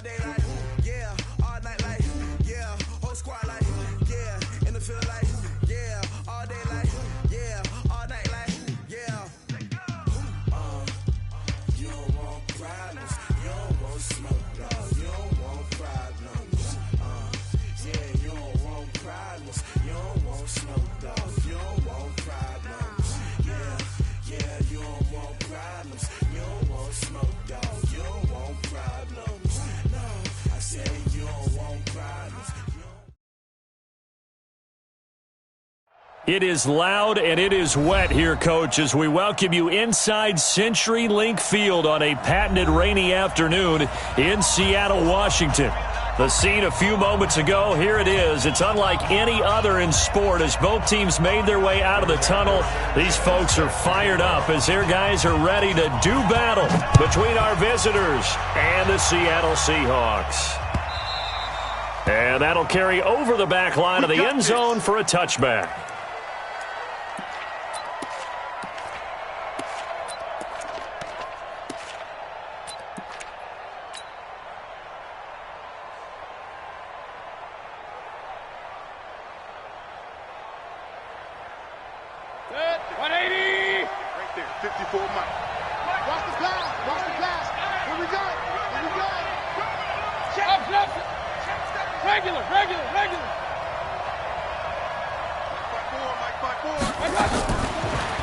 day like, yeah, all night like, yeah, whole squad like, yeah, in the field like, yeah, all day like, yeah, all night like, yeah. You don't want problems, you don't want smoke, dog, you don't want problems. Yeah, you don't want problems, you don't want smoke, dog, you don't want problems. Yeah, you don't want problems, you don't want smoke, dog, you don't want problems. No, I said you don't want problems. It is loud and it is wet here, Coach, as we welcome you inside CenturyLink Field on a patented rainy afternoon in Seattle, Washington. The scene a few moments ago, here it is. It's unlike any other in sport as both teams made their way out of the tunnel. These folks are fired up as their guys are ready to do battle between our visitors and the Seattle Seahawks. And that'll carry over the back line of the end zone for a touchback.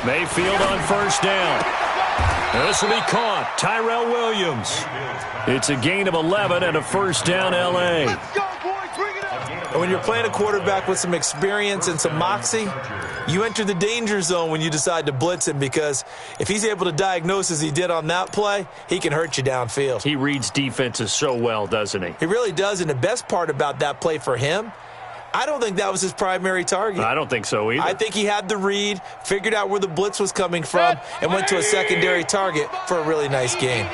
Mayfield on first down. This will be caught. Tyrell Williams. It's a gain of 11 and a first down, L.A. When you're playing a quarterback with some experience and some moxie, you enter the danger zone when you decide to blitz him, because if he's able to diagnose as he did on that play, he can hurt you downfield. He reads defenses so well, doesn't he? He really does, and the best part about that play for him, I don't think that was his primary target. I don't think so either. I think he had the read, figured out where the blitz was coming from, and went to a secondary target for a really nice gain.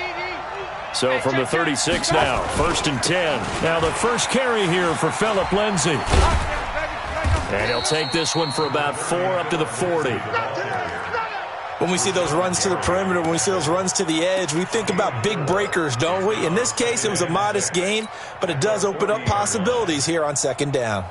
So from the 36 now, 1st and 10. Now the first carry here for Phillip Lindsay. And he'll take this one for about 4 up to the 40. When we see those runs to the perimeter, when we see those runs to the edge, we think about big breakers, don't we? In this case, it was a modest gain, but it does open up possibilities here on 2nd down.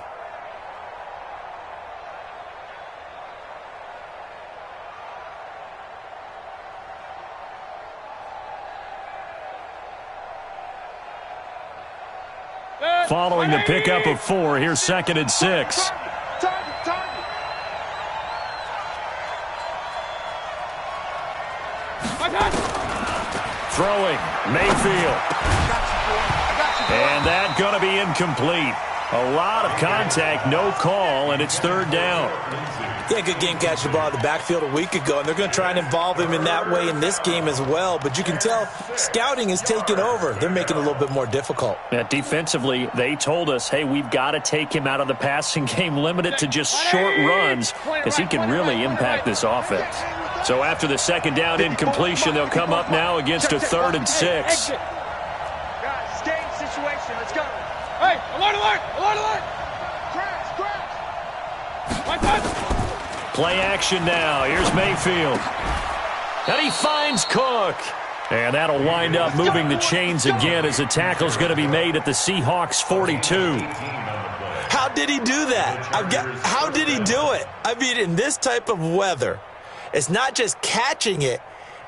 Following the pickup of 4, here's 2nd and 6. Throwing, Mayfield. And that going to be incomplete. A lot of contact, no call, and it's 3rd down. Yeah, good game catching the ball in the backfield a week ago, and they're going to try and involve him in that way in this game as well. But you can tell scouting is taking over. They're making it a little bit more difficult. Yeah, defensively, they told us, hey, we've got to take him out of the passing game, limit it to just short runs, because he can really impact this offense. So after the 2nd down incompletion, they'll come up now against a 3rd and 6. Guys, game situation. Let's go. Hey, alert, alert, alert, alert. Crash. Play action now. Here's Mayfield. And he finds Cook. And that'll wind up moving the chains again as the tackle's going to be made at the Seahawks 42. How did he do that? How did he do it? I mean, in this type of weather, it's not just catching it,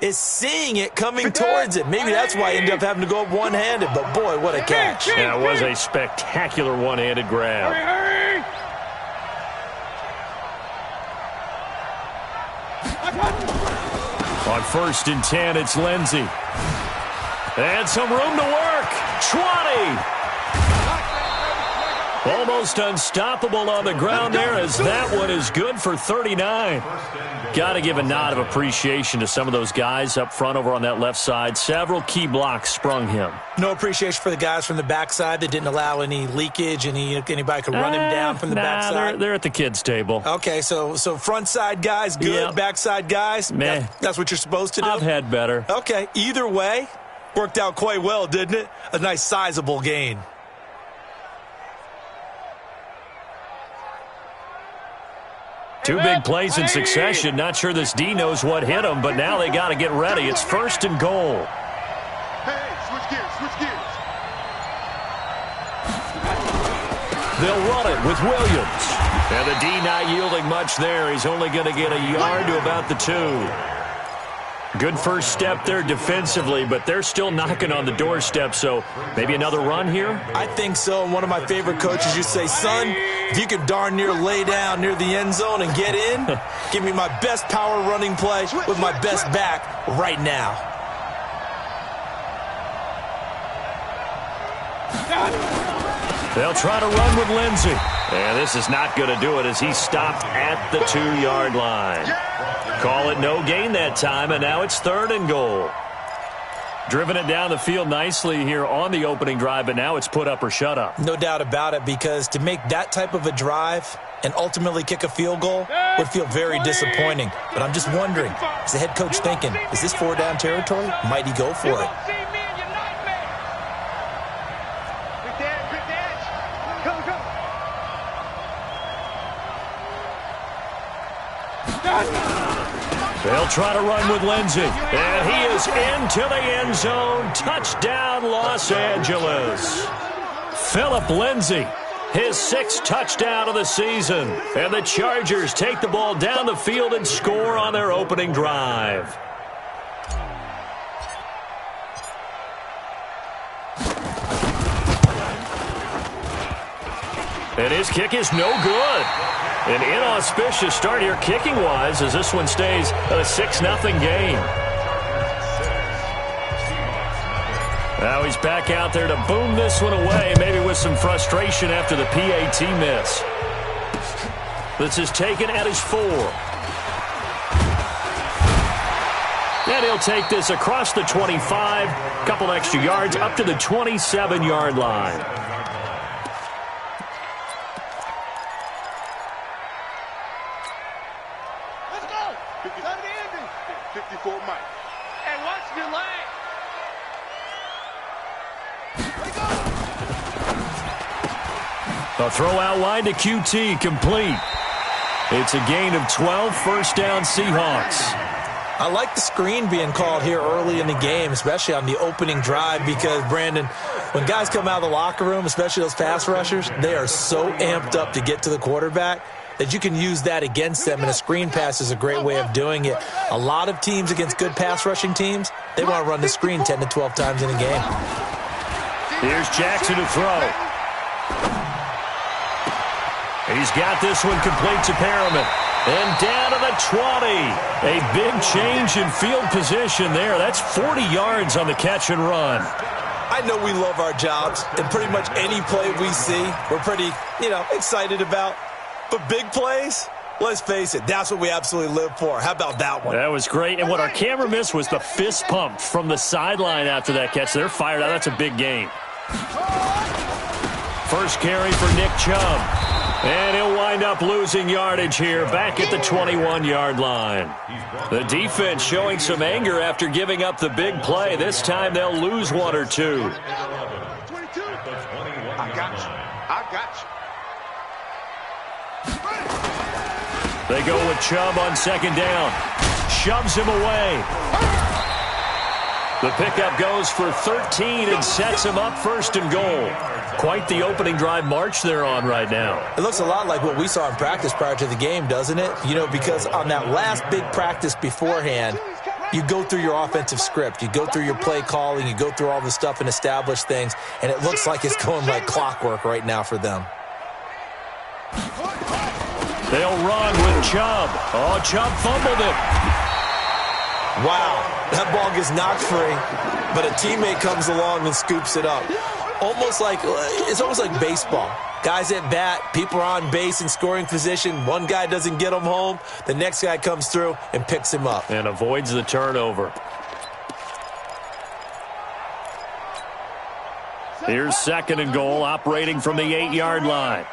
it's seeing it coming towards it. Maybe that's why he ended up having to go up one-handed, but boy, what a catch. That was a spectacular one-handed grab. Hurry. On 1st and 10, it's Lindsay. And some room to work. 20. Almost unstoppable on the ground there, as that one is good for 39. Got to give a nod of appreciation to some of those guys up front over on that left side. Several key blocks sprung him. No appreciation for the guys from the backside that didn't allow any leakage, anybody could run him down from the backside. They're at the kids' table. Okay, so front side guys, good. Yep. Backside guys, meh. That's what you're supposed to do? I've had better. Okay, either way, worked out quite well, didn't it? A nice sizable gain. Two big plays in succession. Not sure this D knows what hit him, but now they got to get ready. It's 1st and goal. Hey, switch gears. They'll run it with Williams. And the D not yielding much there. He's only going to get a yard to about the 2. Good first step there defensively, but they're still knocking on the doorstep, so maybe another run here? I think so. And one of my favorite coaches used to say, son, if you can darn near lay down near the end zone and get in, give me my best power running play with my best back right now. They'll try to run with Lindsey. And this is not going to do it as he stopped at the 2-yard line. Call it no gain that time, and now it's 3rd and goal. Driven it down the field nicely here on the opening drive, but now it's put up or shut up. No doubt about it, because to make that type of a drive and ultimately kick a field goal would feel very disappointing. But I'm just wondering, is the head coach thinking, is this 4-down territory? Might he go for it? They'll try to run with Lindsey. And he is into the end zone. Touchdown, Los Angeles. Phillip Lindsey, his 6th touchdown of the season. And the Chargers take the ball down the field and score on their opening drive. And his kick is no good. An inauspicious start here kicking-wise as this one stays a 6-0 game. Now he's back out there to boom this one away, maybe with some frustration after the PAT miss. This is taken at his 4. And he'll take this across the 25, couple extra yards up to the 27-yard line. A throw out wide to QT, complete. It's a gain of 12, 1st down Seahawks. I like the screen being called here early in the game, especially on the opening drive, because, Brandon, when guys come out of the locker room, especially those pass rushers, they are so amped up to get to the quarterback that you can use that against them, and a screen pass is a great way of doing it. A lot of teams against good pass rushing teams, they want to run the screen 10 to 12 times in a game. Here's Jackson to throw. He's got this one complete to Perriman. And down to the 20. A big change in field position there. That's 40 yards on the catch and run. I know we love our jobs, and pretty much any play we see, we're pretty, excited about. But big plays, let's face it, that's what we absolutely live for. How about that one? That was great. And what our camera missed was the fist pump from the sideline after that catch. They're fired out. That's a big game. First carry for Nick Chubb. And he'll wind up losing yardage here back at the 21-yard line. The defense showing some anger after giving up the big play. This time they'll lose 1 or 2. I got you. They go with Chubb on 2nd down. Shoves him away. The pickup goes for 13 and sets him up 1st and goal. Quite the opening drive march they're on right now. It looks a lot like what we saw in practice prior to the game, doesn't it? Because on that last big practice beforehand, you go through your offensive script. You go through your play calling. You go through all the stuff and establish things. And it looks like it's going like clockwork right now for them. They'll run with Chubb. Oh, Chubb fumbled it. Wow, that ball gets knocked free, but a teammate comes along and scoops it up. It's almost like baseball. Guys at bat, people are on base in scoring position. One guy doesn't get him home. The next guy comes through and picks him up. And avoids the turnover. Here's 2nd and goal, operating from the 8-yard line.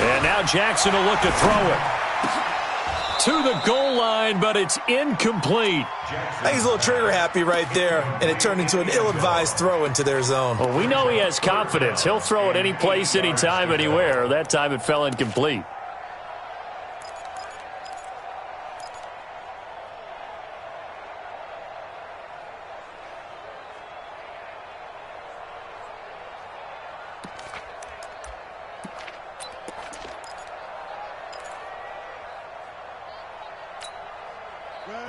And now Jackson will look to throw it. To the goal line, but it's incomplete. I think he's a little trigger happy right there, and it turned into an ill-advised throw into their zone. Well, we know he has confidence. He'll throw it any place, anytime, anywhere. That time it fell incomplete.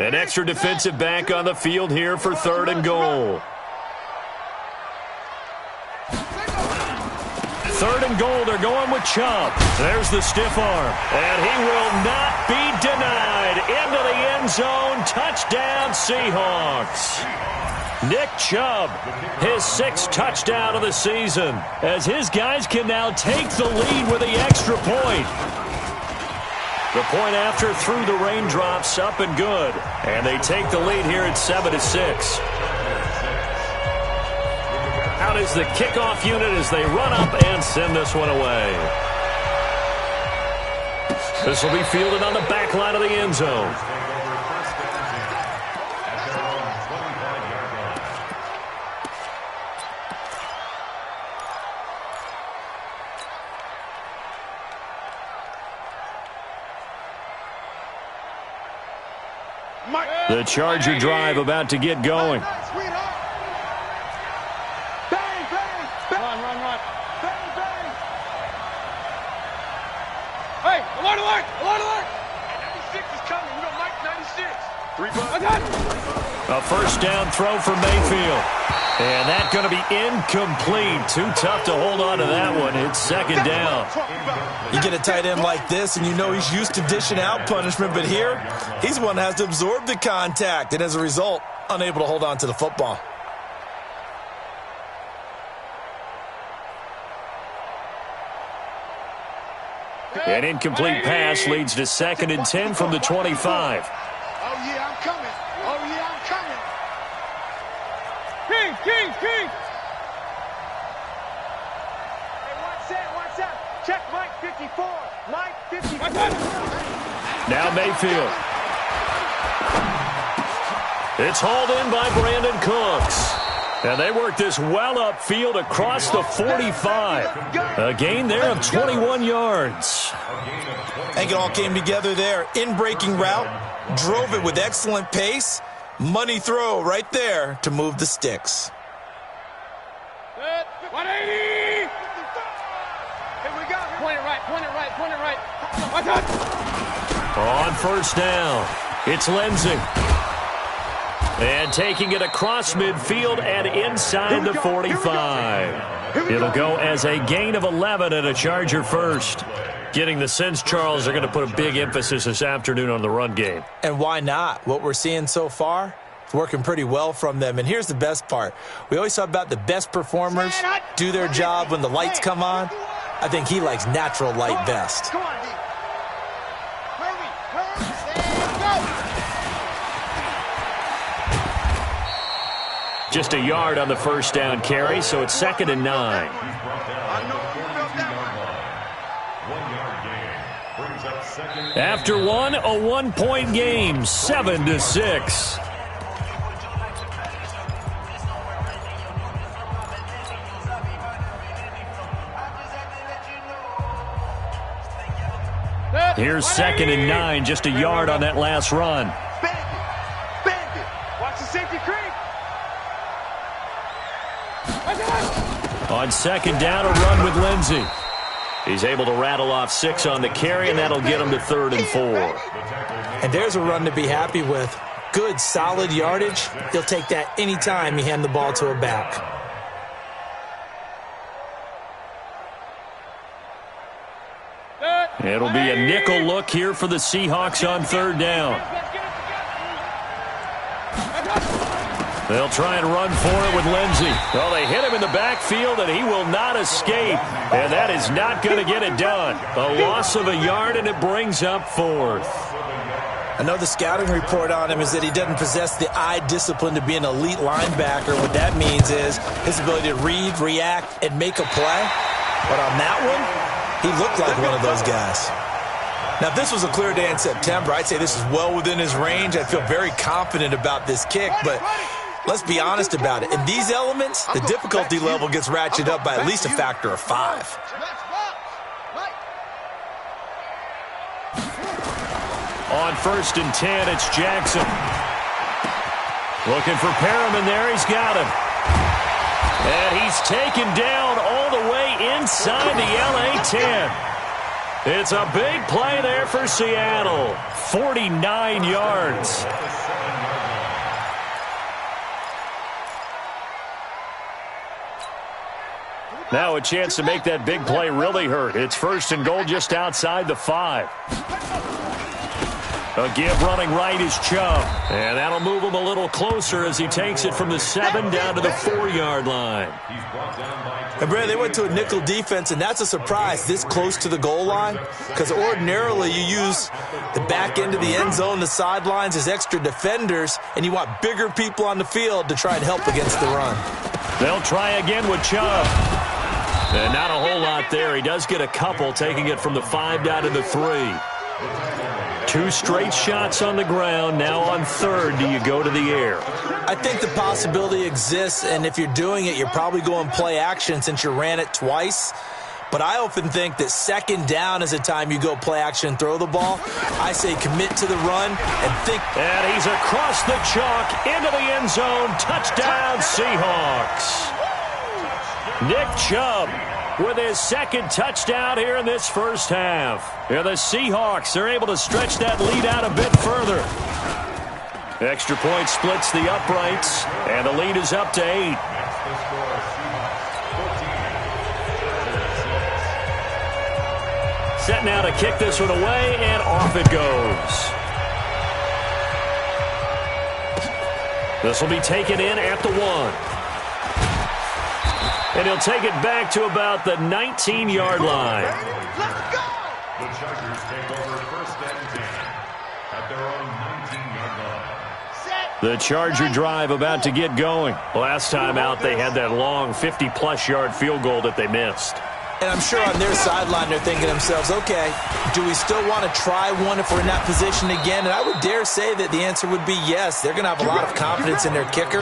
An extra defensive back on the field here for 3rd and goal. 3rd and goal, they're going with Chubb. There's the stiff arm, and he will not be denied. Into the end zone, touchdown Seahawks. Nick Chubb, his 6th touchdown of the season, as his guys can now take the lead with the extra point. The point after through the raindrops, up and good. And they take the lead here at 7-6. Out is the kickoff unit as they run up and send this one away. This will be fielded on the back line of the end zone. The Charger drive about to get going. Bang, bang, bang. Run. Bang, bang. Hey, alert, alert, alert, alert. 96 is coming. We got Mike 96. 3 bucks. A first down throw for Mayfield. And that's going to be incomplete. Too tough to hold on to that one. It's 2nd down. You get a tight end like this, and you know he's used to dishing out punishment, but here, he's the one that has to absorb the contact, and as a result, unable to hold on to the football. An incomplete pass leads to 2nd and 10 from the 25. Oh, yeah, I'm coming. Oh, yeah, I'm coming. King. Hey, watch out. Check Mike 54. Mike 54. Now Mayfield. It's hauled in by Brandon Cooks. And they work this well upfield across the 45. A gain there of 21 yards. I think it all came together there. In-breaking route, drove it with excellent pace. Money throw right there to move the sticks. 180! Here we go. Point it right. On first down, it's Lindsey. And taking it across midfield and inside the 45. It'll go as a gain of 11 and a Charger first. Getting the sense, Charles, they're going to put a big emphasis this afternoon on the run game. And why not? What we're seeing so far, it's working pretty well from them. And here's the best part. We always talk about the best performers do their job when the lights come on. I think he likes natural light best. Come on, D. Just a yard on the first down carry, so it's 2nd and 9. After one, a 1-point game, 7-6. Here's 2nd and 9, just a yard on that last run. Bandit. Watch the safety creep. On 2nd down, a run with Lindsey. He's able to rattle off 6 on the carry, and that'll get him to 3rd and 4. And there's a run to be happy with. Good, solid yardage. He'll take that anytime you hand the ball to a back. It'll be a nickel look here for the Seahawks on 3rd down. They'll try and run for it with Lindsey. Well, they hit him in the backfield, and he will not escape. And that is not going to get it done. A loss of a yard, and it brings up 4th. I know the scouting report on him is that he doesn't possess the eye discipline to be an elite linebacker. What that means is his ability to read, react, and make a play. But on that one, he looked like one of those guys. Now, if this was a clear day in September, I'd say this is well within his range. I'd feel very confident about this kick, but let's be honest about it. In these elements, the difficulty level gets ratcheted up by at least a factor of 5. On 1st and 10, it's Jackson. Looking for Perriman there. He's got him. And he's taken down all the way inside the LA 10. It's a big play there for Seattle. 49 yards. Now a chance to make that big play really hurt. It's 1st and goal just outside the 5. A give running right is Chubb. And that'll move him a little closer as he takes it from the 7 down to the 4-yard line. And, Brad, they went to a nickel defense, and that's a surprise this close to the goal line, because ordinarily you use the back end of the end zone, the sidelines as extra defenders, and you want bigger people on the field to try and help against the run. They'll try again with Chubb. And not a whole lot there. He does get a couple, taking it from the 5 down to the 3. 2 straight shots on the ground. Now on 3rd, do you go to the air? I think the possibility exists, and if you're doing it, you're probably going play action since you ran it twice. But I often think that 2nd down is a time you go play action and throw the ball. I say commit to the run and think. And he's across the chalk into the end zone. Touchdown, Seahawks. Nick Chubb with his 2nd touchdown here in this first half. Yeah, the Seahawks are able to stretch that lead out a bit further. Extra point splits the uprights, and the lead is up to 8. Set now to kick this one away, and off it goes. This will be taken in at the 1. And he'll take it back to about the 19-yard line. Let's go! The Chargers take over 1st and 10 at their own 19-yard line. The Charger drive about to get going. Last time out, they had that long 50-plus yard field goal that they missed. And I'm sure on their sideline they're thinking to themselves, okay, do we still want to try one if we're in that position again? And I would dare say that the answer would be yes. They're going to have a lot of confidence in their kicker.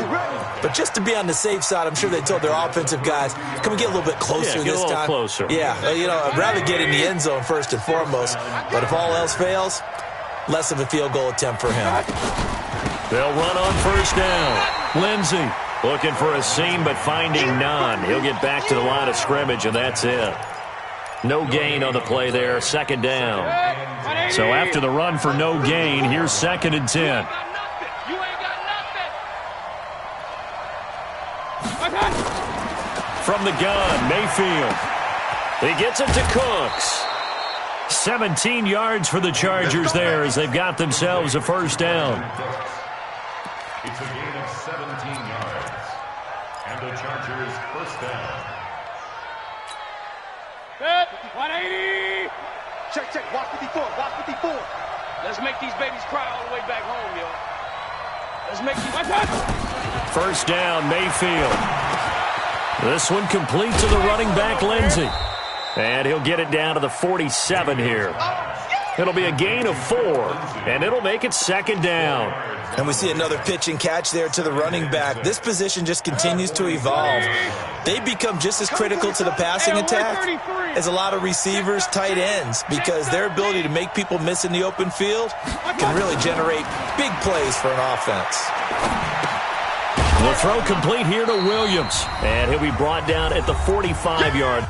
But just to be on the safe side, I'm sure they told their offensive guys, can we get a little bit closer this time? Closer. Yeah, I'd rather get in the end zone first and foremost. But if all else fails, less of a field goal attempt for him. They'll run on 1st down. Lindsey looking for a seam, but finding none. He'll get back to the line of scrimmage, and that's it. No gain on the play there, 2nd down. So after the run for no gain, here's 2nd and 10. You ain't got nothing. From the gun, Mayfield. He gets it to Cooks. 17 yards for the Chargers there as they've got themselves a 1st down. It's a gain of 17 yards. And the Chargers 1st down. Set. 180. Check. Watch 54. Watch 54. Let's make these babies cry all the way back home, yo. Let's make these. 1st down, Mayfield. This one complete to the running back, Lindsey. And he'll get it down to the 47 here. It'll be a gain of 4, and it'll make it 2nd down. And we see another pitch and catch there to the running back. This position just continues to evolve. They become just as critical to the passing attack as a lot of receivers, tight ends, because their ability to make people miss in the open field can really generate big plays for an offense. The throw complete here to Williams, and he'll be brought down at the 45-yard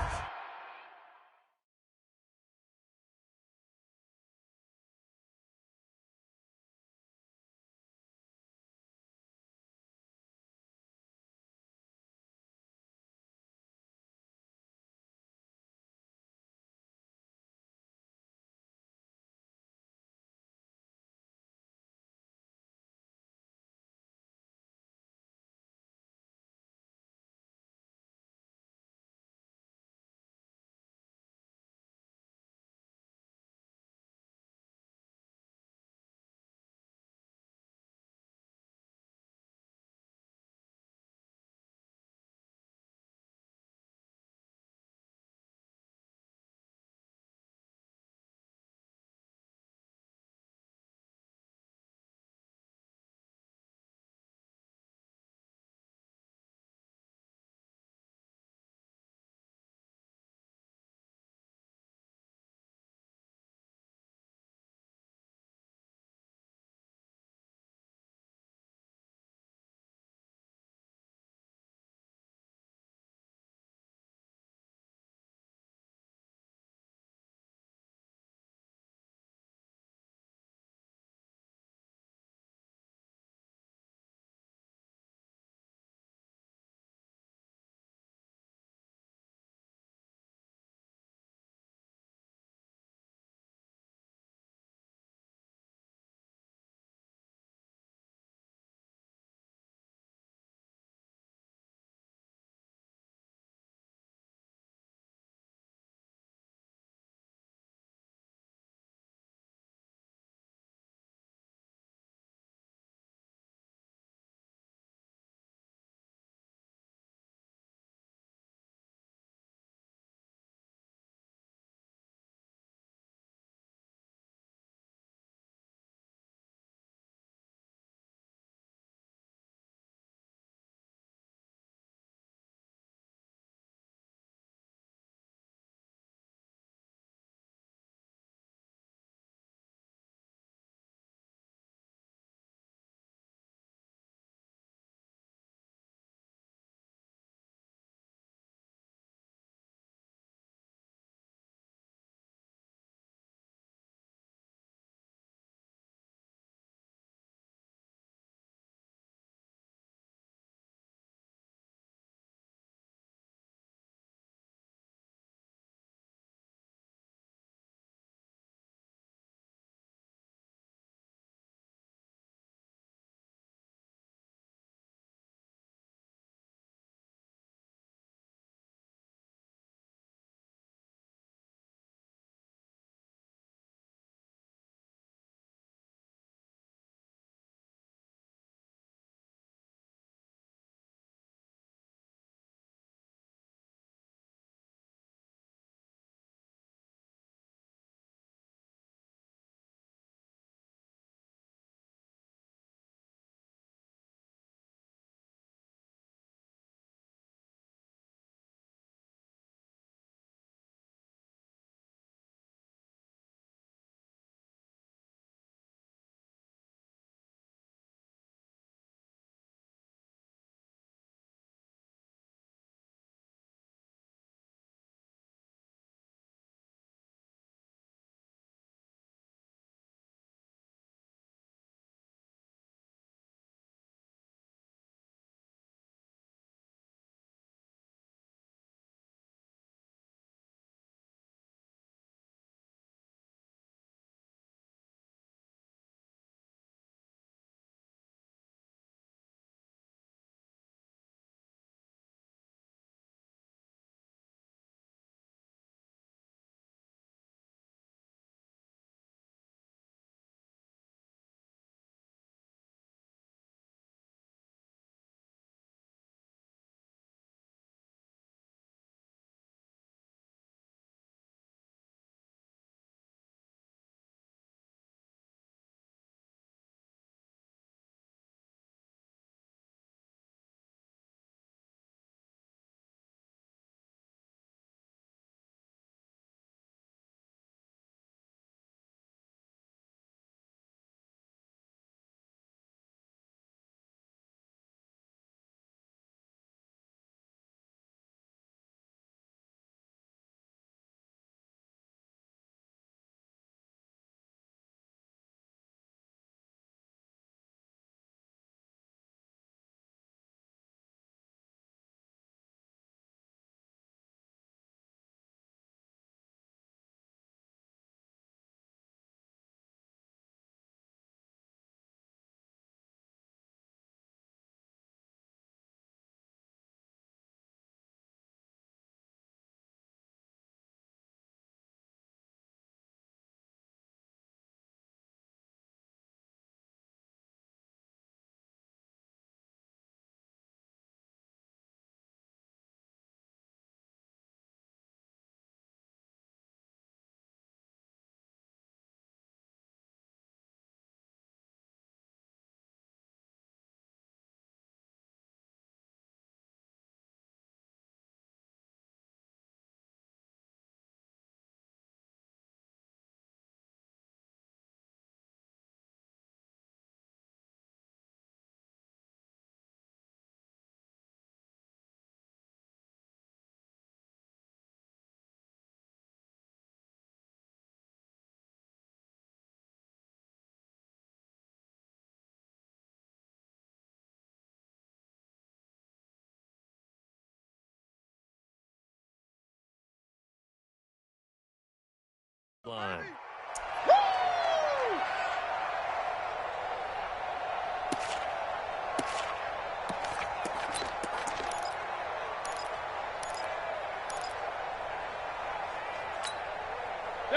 line.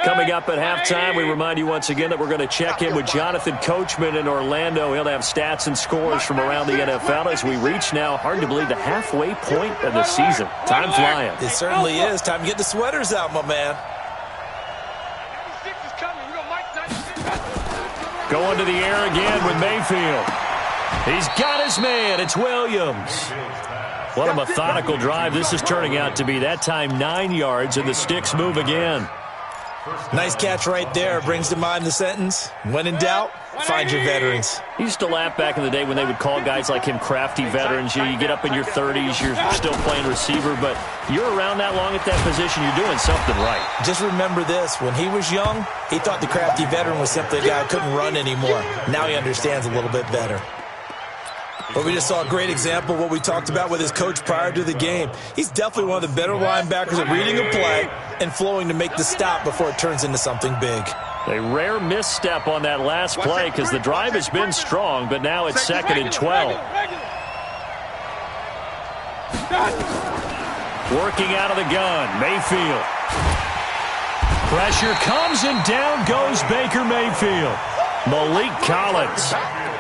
Coming up at halftime, we remind you once again that we're going to check in with Jonathan Coachman in Orlando. He'll have stats and scores from around the NFL as we reach now, hard to believe, the halfway point of the season. Time flying. It certainly is. Time to get the sweaters out, my man. Going to the air again with Mayfield. He's got his man. It's Williams. What a methodical drive this is turning out to be. That time 9 yards, and the sticks move again. Nice catch right there. Brings to mind the sentence, when in doubt, find your veterans. He used to laugh back in the day when they would call guys like him crafty veterans. You get up in your 30s, you're still playing receiver, but you're around that long at that position, you're doing something right. Just remember this. When he was young, he thought the crafty veteran was simply a guy who couldn't run anymore. Now he understands a little bit better. But we just saw a great example of what we talked about with his coach prior to the game. He's definitely one of the better linebackers at reading a play and flowing to make the stop before it turns into something big. A rare misstep on that last play because the drive has been strong, but now it's 2nd and 12. Working out of the gun, Mayfield. Pressure comes and down goes Baker Mayfield. Malik Collins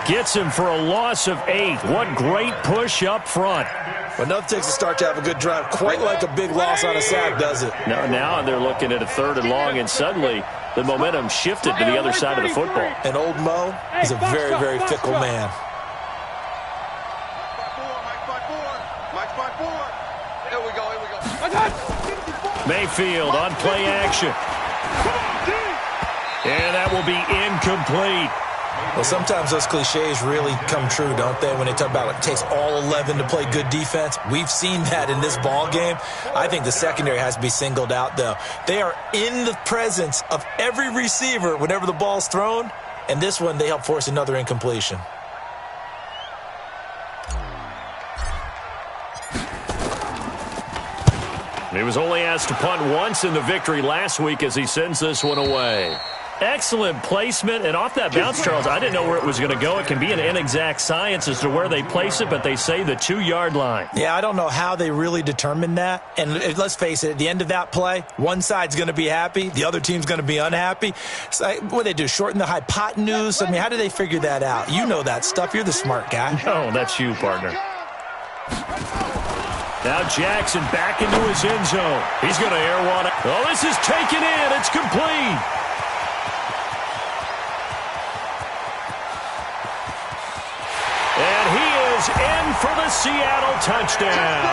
gets him for a loss of 8. What great push up front. But enough takes a start to have a good drive. Quite like a big loss on a sack, does it? Now they're looking at a 3rd and long, and suddenly the momentum shifted to the other side of the football. And old Mo is a very, very fickle man. Here we go. Mayfield on play action. And that will be incomplete. Well, sometimes those cliches really come true, don't they? When they talk about it takes all 11 to play good defense. We've seen that in this ball game. I think the secondary has to be singled out, though. They are in the presence of every receiver whenever the ball's thrown. And this one, they help force another incompletion. He was only asked to punt once in the victory last week as he sends this one away. Excellent placement, and off that bounce, Charles, I didn't know where it was going to go. It can be an inexact science as to where they place it, but they say the 2-yard line. Yeah, I don't know how they really determined that. And let's face it, at the end of that play, one side's going to be happy, the other team's going to be unhappy. So, what do they do, shorten the hypotenuse? I mean, how do they figure that out? You know that stuff. You're the smart guy. No, that's you, partner. Now Jackson back into his end zone. He's going to air one. Oh, this is taken in. It's complete. And he is in for the Seattle touchdown.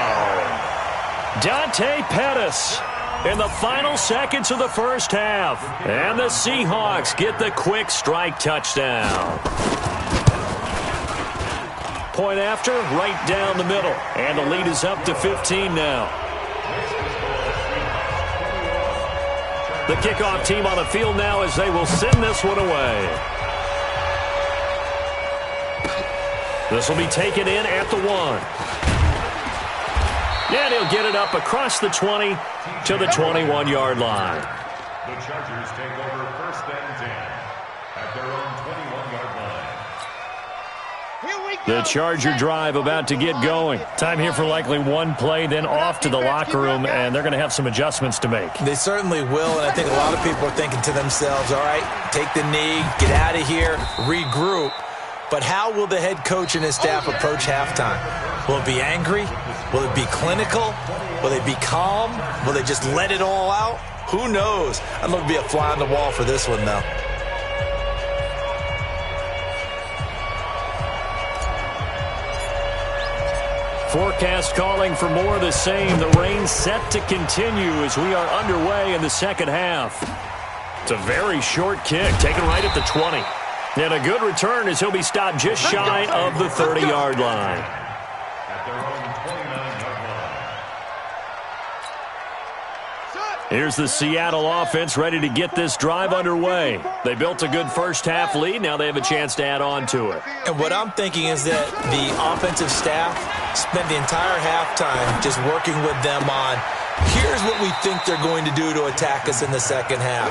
Dante Pettis in the final seconds of the first half. And the Seahawks get the quick strike touchdown. Point after, right down the middle. And the lead is up to 15 now. The kickoff team on the field now as they will send this one away. This will be taken in at the 1. And he'll get it up across the 20 to the 21-yard line. The Chargers take over 1st and 10 at their own 21-yard line. The Charger drive about to get going. Time here for likely one play, then off to the locker room, and they're going to have some adjustments to make. They certainly will, and I think a lot of people are thinking to themselves, all right, take the knee, get out of here, regroup. But how will the head coach and his staff approach halftime? Will it be angry? Will it be clinical? Will they be calm? Will they just let it all out? Who knows? I'd love to be a fly on the wall for this one, though. Forecast calling for more of the same. The rain set to continue as we are underway in the second half. It's a very short kick, taken right at the 20. And a good return as he'll be stopped just shy of the 30-yard line. At their own 29-yard line. Here's the Seattle offense ready to get this drive underway. They built a good first-half lead. Now they have a chance to add on to it. And what I'm thinking is that the offensive staff spent the entire halftime just working with them on Here's what we think they're going to do to attack us in the second half.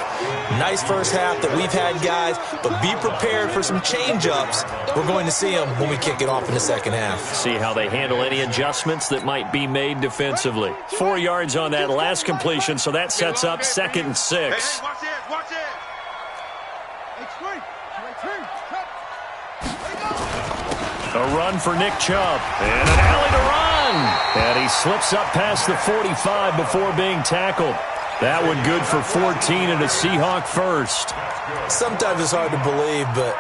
Nice first half that we've had, guys, but be prepared for some change-ups. We're going to see them when we kick it off in the second half. See how they handle any adjustments that might be made defensively. 4 yards on that last completion, so that sets up 2nd and 6. Hey, watch this, watch this. A run for Nick Chubb. And an alley to run. And he slips up past the 45 before being tackled. That one good for 14 and a Seahawk first. Sometimes it's hard to believe, but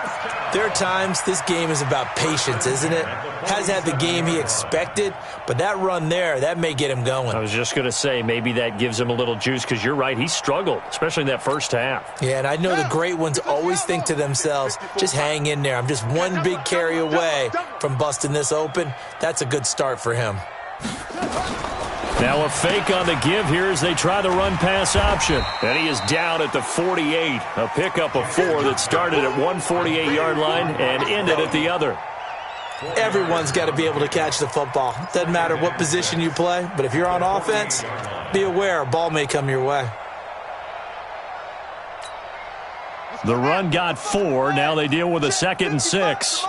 there are times this game is about patience, isn't it? Hasn't had the game he expected, but that run there, that may get him going. I was just going to say, maybe that gives him a little juice, because you're right, he struggled, especially in that first half. Yeah, and I know the great ones always think to themselves, just hang in there. I'm just one big carry away from busting this open. That's a good start for him. Now a fake on the give here as they try the run-pass option. And he is down at the 48. A pickup of 4 that started at 148-yard line and ended at the other. Everyone's got to be able to catch the football. Doesn't matter what position you play, but if you're on offense, be aware a ball may come your way. The run got 4. Now they deal with a 2nd and 6.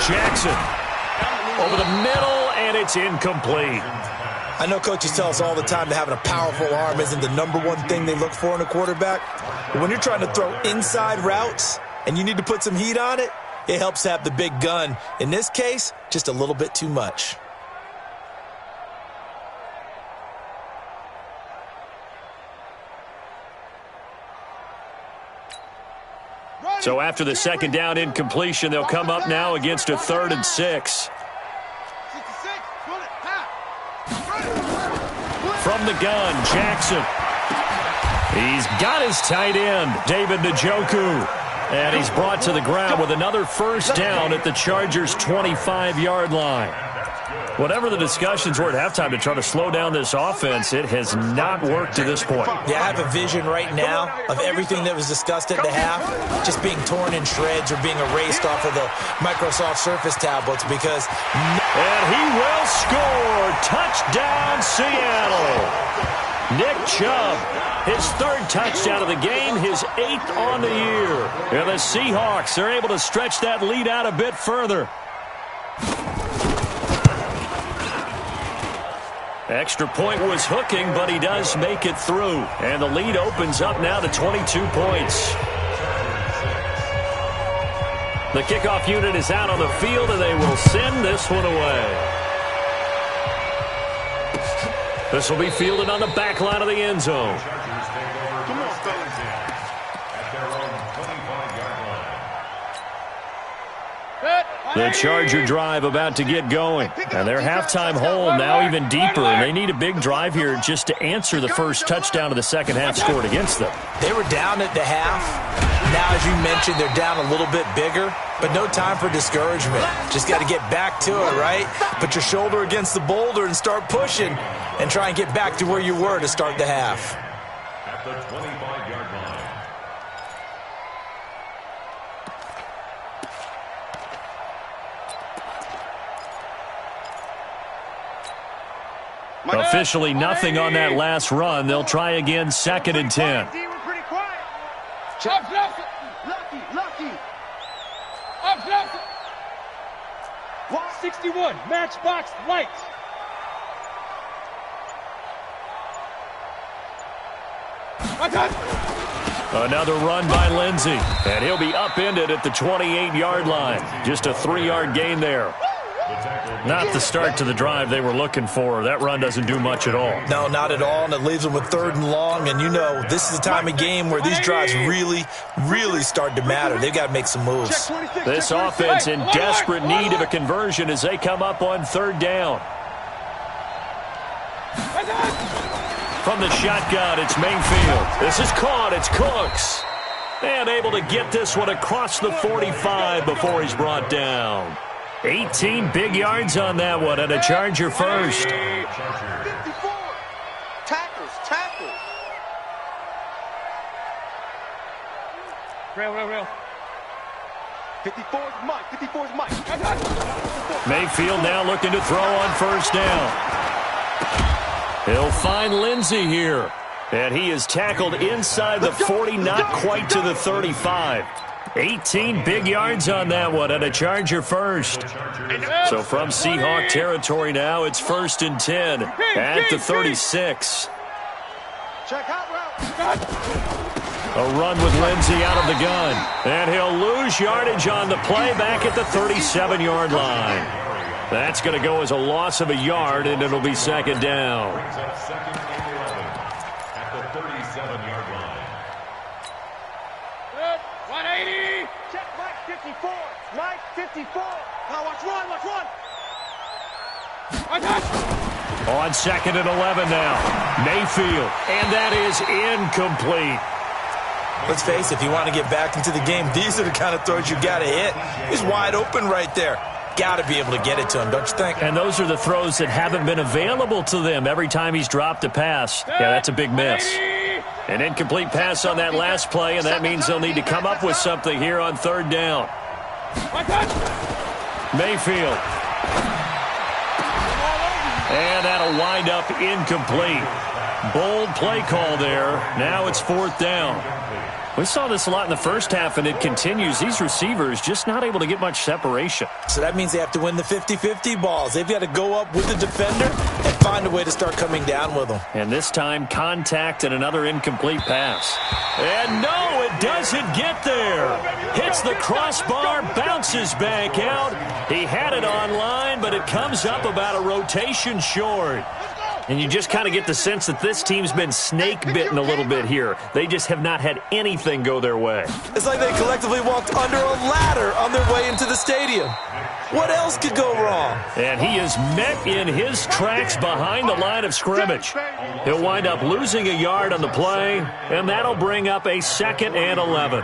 Jackson over the middle, and it's incomplete. I know coaches tell us all the time that having a powerful arm isn't the #1 thing they look for in a quarterback. But when you're trying to throw inside routes and you need to put some heat on it, it helps to have the big gun. In this case, just a little bit too much. So after the 2nd down incompletion, they'll come up now against a 3rd and 6. From the gun, Jackson. He's got his tight end, David Njoku. And he's brought to the ground with another first down at the Chargers' 25-yard line. Whatever the discussions were at halftime to try to slow down this offense, it has not worked to this point. Yeah, I have a vision right now of everything that was discussed at the half just being torn in shreds or being erased off of the Microsoft Surface tablets because... And he will score! Touchdown, Seattle! Nick Chubb, his 3rd touchdown of the game, his 8th on the year. And the Seahawks are able to stretch that lead out a bit further. Extra point was hooking, but he does make it through. And the lead opens up now to 22 points. The kickoff unit is out on the field, and they will send this one away. This will be fielded on the back line of the end zone. The Charger drive about to get going. And their halftime hole now even deeper. And they need a big drive here just to answer the first touchdown of the second half scored against them. They were down at the half. Now, as you mentioned, they're down a little bit bigger. But no time for discouragement. Just got to get back to it, right? Put your shoulder against the boulder and start pushing. And try and get back to where you were to start the half. At the 25-yard line. Officially nothing on that last run. They'll try again, 2nd and 10. Lucky. 61, matchbox lights. Another run by Lindsey, and he'll be upended at the 28-yard line. Just a 3-yard gain there. Not the start to the drive they were looking for. That run doesn't do much at all. No, not at all, and it leaves them with 3rd and long. And you know, this is the time of game where these drives really start to matter. They've got to make some moves. This offense in desperate need of a conversion as they come up on 3rd down. From the shotgun, it's Mayfield. This is caught. It's Cooks. And able to get this one across the 45 before he's brought down. 18 big yards on that one, and a Charger first. 54. Tackles. Real. 54's Mike. 54's Mike. Mayfield now looking to throw on first down. He'll find Lindsey here. And he is tackled inside the 40, not quite to the 35. 18 big yards on that one, and a Charger first. So from Seahawk territory now, it's 1st and 10 at the 36. A run with Lindsey out of the gun. And he'll lose yardage on the play back at the 37-yard line. That's going to go as a loss of a yard, and it'll be 2nd down. At the 37-yard line. 180. Check Mike 54. Mike 54. Now watch run. On 2nd and 11 now. Mayfield. And that is incomplete. Let's face it, if you want to get back into the game, these are the kind of throws you got to hit. He's wide open right there. Got to be able to get it to him, don't you think? And those are the throws that haven't been available to them every time he's dropped a pass. Yeah, that's a big miss. An incomplete pass on that last play, and that means they'll need to come up with something here on 3rd down. Mayfield. And that'll wind up incomplete. Bold play call there. Now it's 4th down. We saw this a lot in the first half, and it continues. These receivers just not able to get much separation. So that means they have to win the 50-50 balls. They've got to go up with the defender and find a way to start coming down with them. And this time, contact and another incomplete pass. And no, it doesn't get there. Hits the crossbar, bounces back out. He had it online, but it comes up about a rotation short. And you just kind of get the sense that this team's been snake-bitten a little bit here. They just have not had anything go their way. It's like they collectively walked under a ladder on their way into the stadium. What else could go wrong? And he is met in his tracks behind the line of scrimmage. He'll wind up losing a yard on the play, and that'll bring up a 2nd and 11.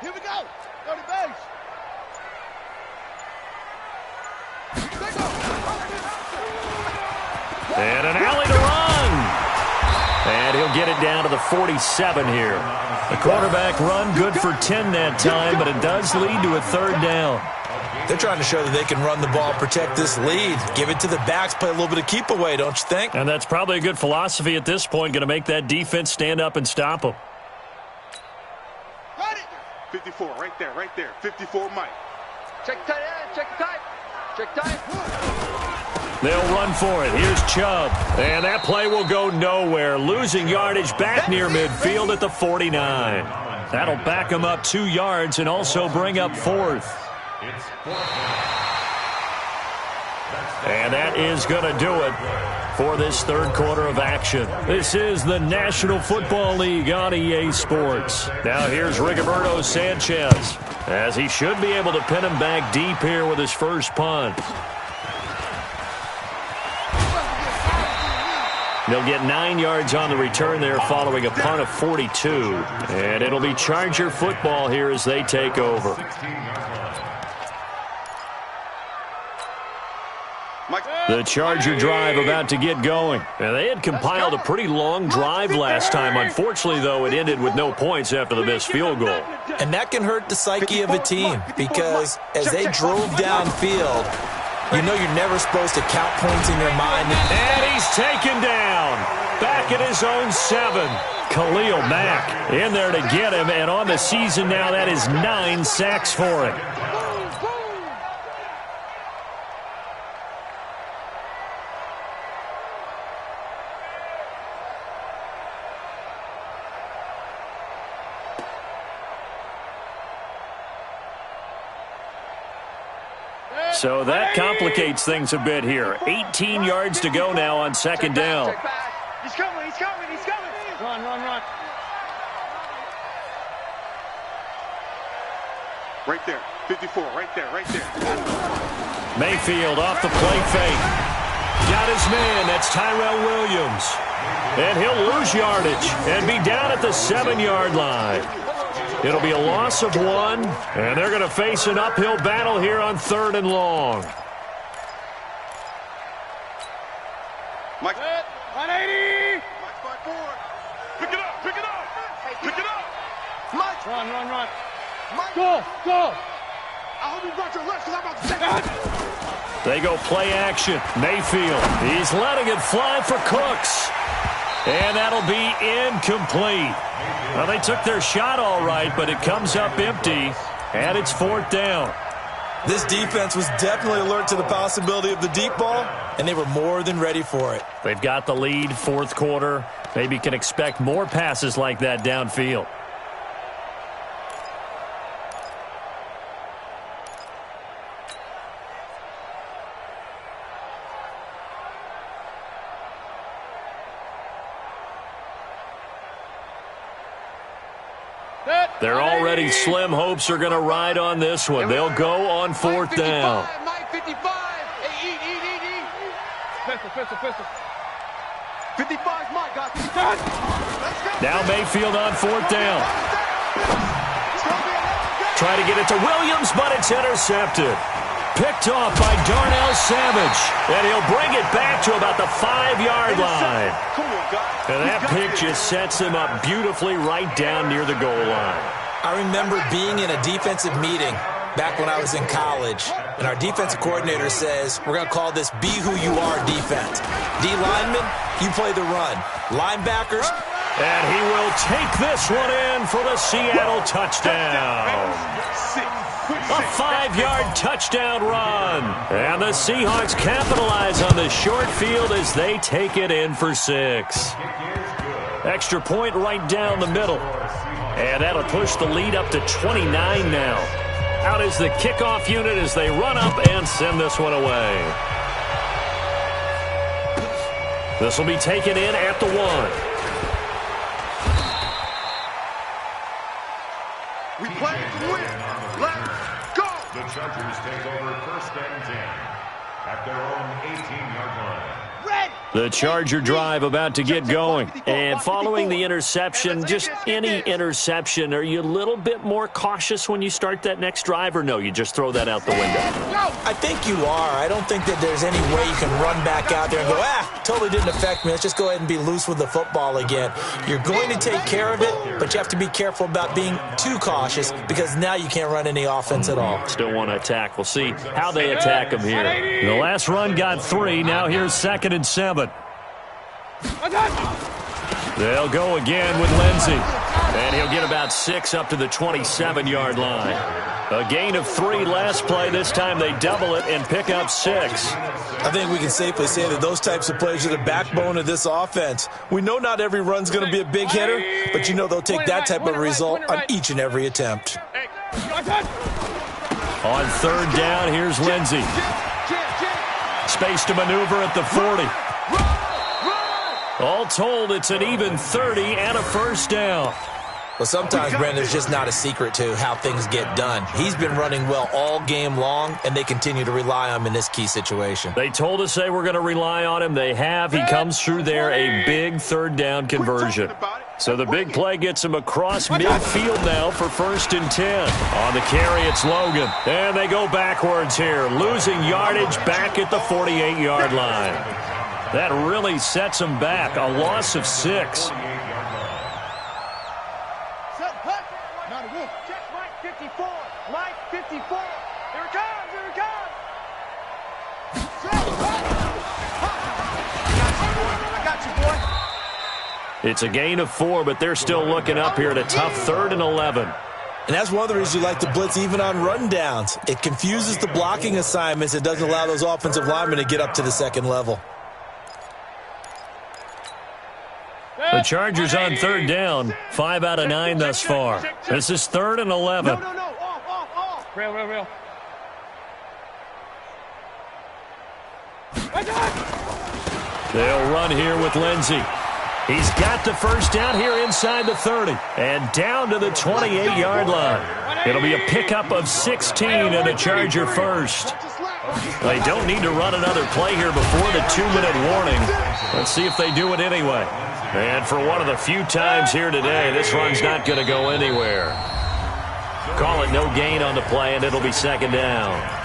Here we go. Go to base. And an alley to run. And he'll get it down to the 47 here. The quarterback run good for 10 that time, but it does lead to a 3rd down. They're trying to show that they can run the ball, protect this lead. Give it to the backs, play a little bit of keep away, don't you think? And that's probably a good philosophy at this point, going to make that defense stand up and stop them. 54, right there. 54, Mike. Check tight end, check tight. They'll run for it. Here's Chubb. And that play will go nowhere. Losing yardage back near midfield at the 49. That'll back them up 2 yards and also bring up 4th. And that is going to do it for this 3rd quarter of action. This is the National Football League on EA Sports. Now here's Rigoberto Sanchez, as he should be able to pin him back deep here with his first punt. They'll get 9 yards on the return there following a punt of 42. And it'll be Charger football here as they take over. The Charger drive about to get going. Now, they had compiled a pretty long drive last time. Unfortunately, though, it ended with no points after the missed field goal. And that can hurt the psyche of a team because as they drove downfield, you know you're never supposed to count points in your mind. And he's taken down. Back at his own 7. Khalil Mack in there to get him. And on the season now, that is 9 sacks for him. So that complicates things a bit here. 18 yards to go now on 2nd down. He's coming. Run. Right there. 54, right there. Mayfield off the play fake. Got his man. That's Tyrell Williams. And he'll lose yardage and be down at the 7-yard line. It'll be a loss of 1, and they're going to face an uphill battle here on 3rd and long. Mike, 180. Mike, 5-4. Pick it up, pick it up, pick it up. Mike. Run. Mike. Go. I hope you brought your legs because I'm about to take it. They go play action. Mayfield, he's letting it fly for Cooks. And that'll be incomplete. Well, they took their shot all right, but it comes up empty, and it's 4th down. This defense was definitely alert to the possibility of the deep ball, and they were more than ready for it. They've got the lead, 4th quarter. Maybe can expect more passes like that downfield. Their already slim hopes are going to ride on this one. They'll go on 4th down. Mike 55. Hey, Pistol. 55's Mike, guys. Let's go. Now Mayfield on 4th down. Try to get it to Williams, but it's intercepted. Picked off by Darnell Savage. And he'll bring it back to about the 5-yard line. And that pick just sets him up beautifully right down near the goal line. I remember being in a defensive meeting back when I was in college, and our defensive coordinator says, we're going to call this Be Who You Are defense. D linemen, you play the run. Linebackers. And he will take this one in for the Seattle touchdown. A 5-yard touchdown run. And the Seahawks capitalize on the short field as they take it in for 6. Extra point right down the middle. And that'll push the lead up to 29 now. Out is the kickoff unit as they run up and send this one away. This will be taken in at the 1. We play to win. Let's go. The Chargers take over 1st and 10 at their own 18-yard line. The Charger drive about to get going. And following the interception, just any interception, are you a little bit more cautious when you start that next drive, or no, you just throw that out the window? I think you are. I don't think that there's any way you can run back out there and go, totally didn't affect me. Let's just go ahead and be loose with the football again. You're going to take care of it, but you have to be careful about being too cautious because now you can't run any offense at all. Still want to attack. We'll see how they attack them here. The last run got 3. Now here's 2nd and 7. They'll go again with Lindsey. And he'll get about 6 up to the 27-yard line. A gain of 3 last play. This time they double it and pick up 6. I think we can safely say that those types of plays are the backbone of this offense. We know not every run's going to be a big hitter, but you know they'll take that type of result on each and every attempt. On 3rd down, here's Lindsey. Space to maneuver at the 40. All told, it's an even 30 and a 1st down. Well, sometimes, Brandon, it's just not a secret to how things get done. He's been running well all game long, and they continue to rely on him in this key situation. They told us they were going to rely on him. They have. He comes through there, a big 3rd down conversion. So the big play gets him across midfield now for 1st and 10. On the carry, it's Logan. And they go backwards here, losing yardage back at the 48-yard line. That really sets them back. A loss of 6. Mike 54. Mike 54. Here it comes. Here it comes. I got you, boy. It's a gain of 4, but they're still looking up here at a tough 3rd and 11. And that's one of the reasons you like to blitz even on rundowns. It confuses the blocking assignments. It doesn't allow those offensive linemen to get up to the 2nd level. The Chargers on 3rd down, 5 out of 9 thus far. This is 3rd and 11. No. Off. Real. They'll run here with Lindsey. He's got the 1st down here inside the 30 and down to the 28-yard line. It'll be a pickup of 16 and a Charger 1st. They don't need to run another play here before the 2-minute warning. Let's see if they do it anyway. And for one of the few times here today, this run's not going to go anywhere. Call it no gain on the play, and it'll be second down.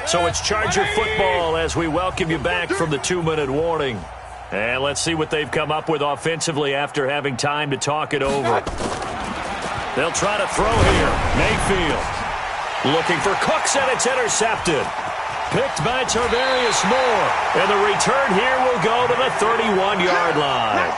So it's Charger football as we welcome you back from the 2-minute warning. And let's see what they've come up with offensively after having time to talk it over. They'll try to throw here. Mayfield looking for Cooks, and it's intercepted. Picked by Tarvarius Moore. And the return here will go to the 31-yard line.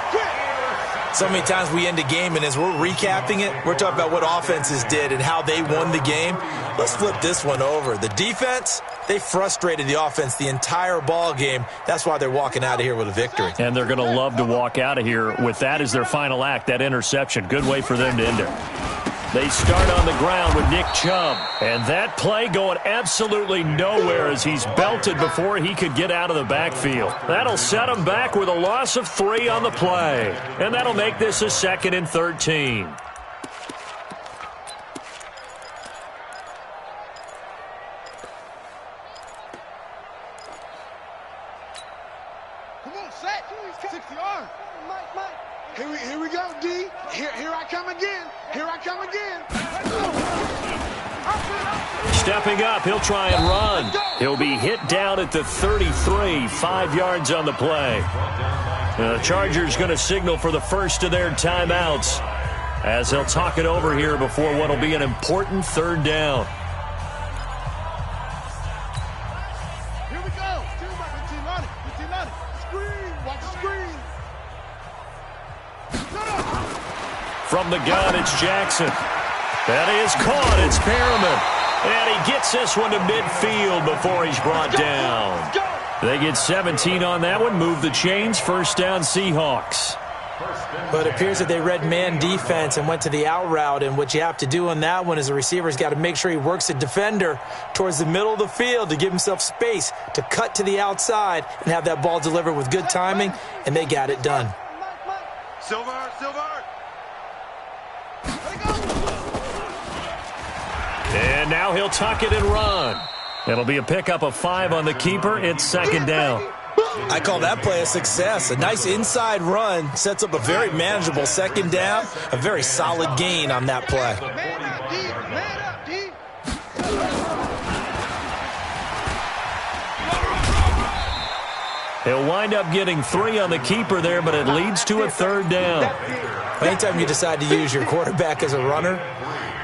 So many times we end a game, and as we're recapping it, we're talking about what offenses did and how they won the game. Let's flip this one over. The defense, they frustrated the offense the entire ball game. That's why they're walking out of here with a victory. And they're going to love to walk out of here with that as their final act, that interception. Good way for them to end it. They start on the ground with Nick Chubb. And that play going absolutely nowhere as he's belted before he could get out of the backfield. That'll set him back with a loss of 3 on the play. And that'll make this a 2nd and 13. Come on, set. 60 yards. Here we go, D. Here I come again. Here I come again. Stepping up, he'll try and run. He'll be hit down at the 33, 5 yards on the play. The Chargers going to signal for the first of their timeouts as they'll talk it over here before what will be an important 3rd down. Here we go. Screen. Watch the screen. From the gun, it's Jackson. That is caught. It's Perriman. And he gets this one to midfield before he's brought down. They get 17 on that one. Move the chains. 1st down, Seahawks. But it appears that they read man defense and went to the out route. And what you have to do on that one is the receiver's got to make sure he works the defender towards the middle of the field to give himself space to cut to the outside and have that ball delivered with good timing. And they got it done. Silver. And now he'll tuck it and run. It'll be a pickup of 5 on the keeper. It's 2nd down. I call that play a success. A nice inside run sets up a very manageable 2nd down. A very solid gain on that play. Man up, D. He'll wind up getting 3 on the keeper there, but it leads to a 3rd down. Anytime you decide to use your quarterback as a runner,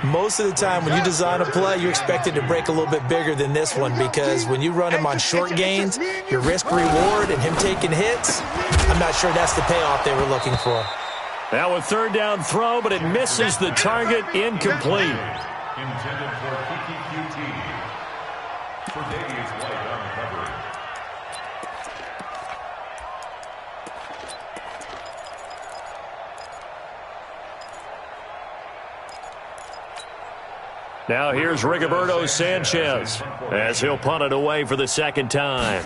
most of the time when you design a play, you're expected to break a little bit bigger than this one, because when you run him on short gains, your risk-reward and him taking hits, I'm not sure that's the payoff they were looking for. Now a 3rd down throw, but it misses the target. Incomplete. Intended for Kiki QT. For Davies White on coverage. Now here's Rigoberto Sanchez as he'll punt it away for the 2nd time.